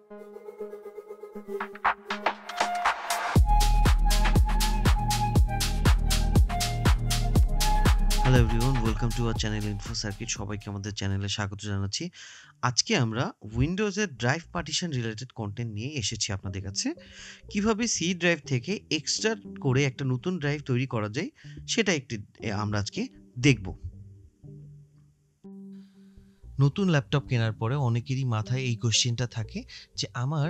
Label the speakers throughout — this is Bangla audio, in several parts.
Speaker 1: Hello everyone, welcome to our channel info circuit. সবাইকে আমাদের চ্যানেলে স্বাগত জানাচ্ছি। আজকে আমরা উইন্ডোজের ড্রাইভ পার্টিশন রিলেটেড কন্টেন্ট নিয়ে এসেছি আপনাদের কাছে। কিভাবে সি ড্রাইভ থেকে এক্সট্রা করে একটা নতুন ড্রাইভ তৈরি করা যায় সেটা আমরা আজকে দেখব। নতুন ল্যাপটপ কেনার পরে অনেকেরই মাথায় এই কোশ্চেনটা থাকে যে আমার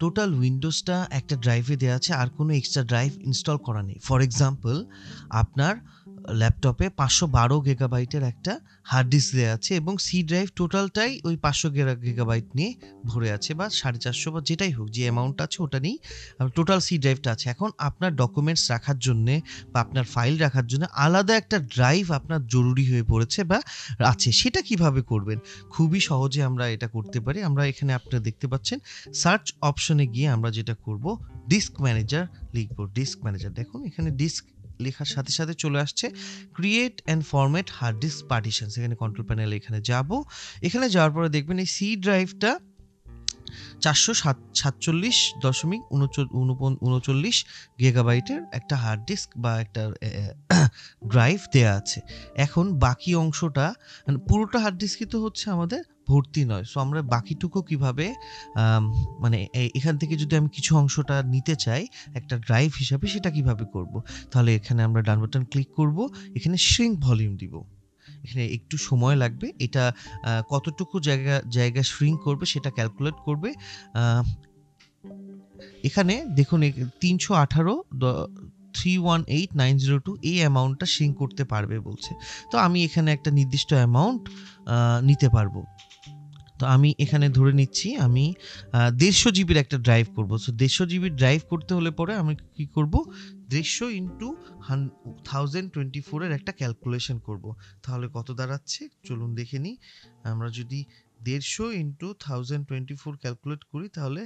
Speaker 1: টোটাল উইন্ডোজটা একটা ড্রাইভে দেওয়া আছে, আর কোনো এক্সট্রা ড্রাইভ ইনস্টল করা নেই। ফর এক্সাম্পল, আপনার ল্যাপটপে 512 গিগাবাইটের একটা হার্ড ডিস্ক দেওয়া আছে এবং সি ড্রাইভ টোটালটাই ওই 500 গিগাবাইট নিয়ে ভরে আছে, বা 450 বা যেটাই হোক, যে অ্যামাউন্ট আছে ওটা নিয়েই টোটাল সি ড্রাইভটা আছে। এখন আপনার ডকুমেন্টস রাখার জন্যে বা আপনার ফাইল রাখার জন্য আলাদা একটা ড্রাইভ আপনার জরুরি হয়ে পড়েছে বা আছে। সেটা কিভাবে করবেন? খুবই সহজে আমরা এটা করতে পারি। আমরা এখানে আপনারা দেখতে পাচ্ছেন, সার্চ অপশনে গিয়ে আমরা যেটা করব, ডিস্ক ম্যানেজার লিখব। ডিস্ক ম্যানেজার, দেখুন এখানে ডিস্ক লেখার সাথে সাথে চলে আসছে create and format hard disk partitions. এখানে কন্ট্রোল প্যানেলে এখানে যাব। এখানে যাওয়ার পরে দেখবেন এই সি ড্রাইভটা 447.39 গিগাবাইটের একটা হার্ড ডিস্ক বা একটা ড্রাইভ দেয়া আছে। এখন বাকি অংশটা, মানে পুরোটা হার্ড ডিস্কই তো হচ্ছে আমাদের ভর্তি নয়। সো আমরা বাকিটুকু কিভাবে, মানে এখান থেকে যদি আমি কিছু অংশটা নিতে চাই একটা ড্রাইভ হিসাবে, সেটা কিভাবে করব? তাহলে এখানে আমরা ডান বাটন ক্লিক করব, এখানে শ্রিঙ্ক ভলিউম দিব। এখানে একটু সময় লাগবে, এটা কতটুকু জায়গা শ্রিঙ্ক করবে সেটা ক্যালকুলেট করবে। এখানে দেখুন 318.318.902 এই অ্যামাউন্টটা শ্রিঙ্ক করতে পারবে বলছে। তো আমি এখানে একটা নির্দিষ্ট অ্যামাউন্ট নিতে পারবো। তো আমি এখানে ধরে নিচ্ছি আমি 150 জিবির একটা ড্রাইভ করব। সো 150 জিবির ড্রাইভ করতে হলে পরে আমি কি করব, 150 ইন্টু 1024 এর একটা ক্যালকুলেশন করব। তাহলে কত দাঁড়াচ্ছে চলুন দেখে নিই। আমরা যদি 150 ইন্টু 1024 ক্যালকুলেট করি তাহলে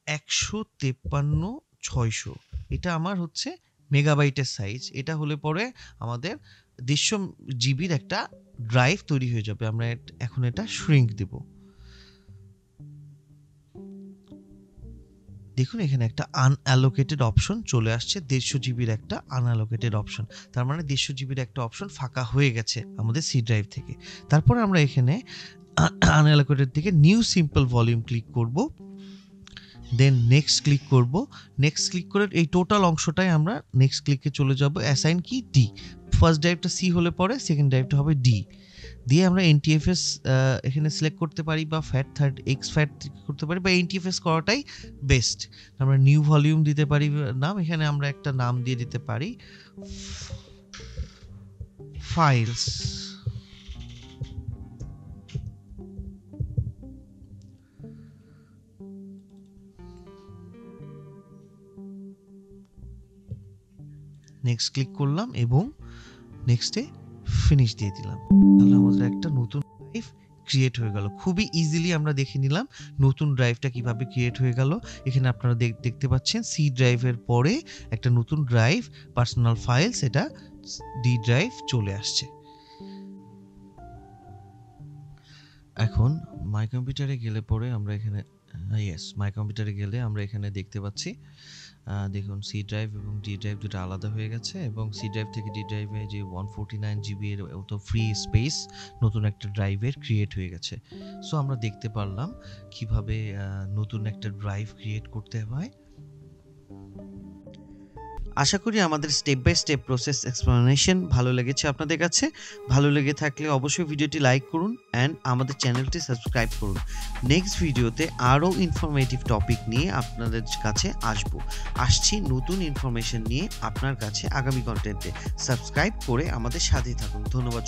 Speaker 1: 153,600, এটা আমার হচ্ছে মেগাবাইটের সাইজ। এটা হলে পরে আমাদের 150 জিবির একটা ড্রাইভ তৈরি হয়ে যাবে। আমরা এখন এটা শ্রিঙ্ক দেব। দেখুন এখানে একটা আনঅ্যালোকেটেড অপশন চলে আসছে, 150 জিবির একটা আনঅ্যালোকেটেড অপশন। তার মানে 150 জিবির একটা অপশন ফাঁকা হয়ে গেছে আমাদের সি ড্রাইভ থেকে। তারপরে আমরা এখানে আনঅ্যালোকেটেড থেকে নিউ সিম্পল ভলিউম ক্লিক করব, দেন নেক্সট ক্লিক করব। নেক্সট ক্লিক করে এই টোটাল অংশটাই আমরা নেক্সট ক্লিকে চলে যাব। অ্যাসাইন কি ডি, ফার্স্ট ড্রাইভটা সি হলে পরে সেকেন্ড ড্রাইভটা হবে ডি। দিয়ে আমরা এনটিএফএস এখানে সিলেক্ট করতে পারি, বা ফ্যাট এক্স ফ্যাট করতে পারি, বা এনটিএফএস করাটাই বেস্ট। আমরা নিউ ভলিউম দিতে পারি নাম, এখানে আমরা একটা নাম দিয়ে দিতে পারি ফাইলস। নেক্সট ক্লিক করলাম এবং নেক্সটে ফিনিশ দিয়ে দিলাম। তাহলে আমাদের একটা নতুন ড্রাইভ ক্রিয়েট হয়ে গেল। খুবই ইজিলি আমরা দেখে নিলাম নতুন ড্রাইভটা কিভাবে ক্রিয়েট হয়ে গেল। এখানে আপনারা দেখতে পাচ্ছেন সি ড্রাইভের পরে একটা নতুন ড্রাইভ পার্সোনাল ফাইলস, এটা ডি ড্রাইভ চলে আসছে। এখন মাই কম্পিউটারে গেলে পরে আমরা এখানে মাই কম্পিউটারে গেলে আমরা এখানে দেখতে পাচ্ছি, দেখুন সি ড্রাইভ এবং ডি ড্রাইভ দুটো আলাদা হয়ে গেছে, এবং সি ড্রাইভ থেকে ডি ড্রাইভে যে 149 জিবি এর তো ফ্রি স্পেস নতুন একটা ড্রাইভের ক্রিয়েট হয়ে গেছে। সো আমরা দেখতে পারলাম কিভাবে নতুন একটা ড্রাইভ ক্রিয়েট করতে হয়। আশা করি আমাদের step by step process explanation ভালো লেগেছে আপনাদের কাছে। ভালো লেগে থাকলে অবশ্যই ভিডিওটি লাইক করুন অ্যান্ড আমাদের চ্যানেলটি সাবস্ক্রাইব করুন। নেক্সট ভিডিওতে আরও ইনফরমেটিভ টপিক নিয়ে আপনাদের কাছে আসছি নতুন ইনফরমেশন নিয়ে আপনার কাছে আগামী কন্টেন্টে। সাবস্ক্রাইব করে আমাদের সাথেই থাকুন। ধন্যবাদ।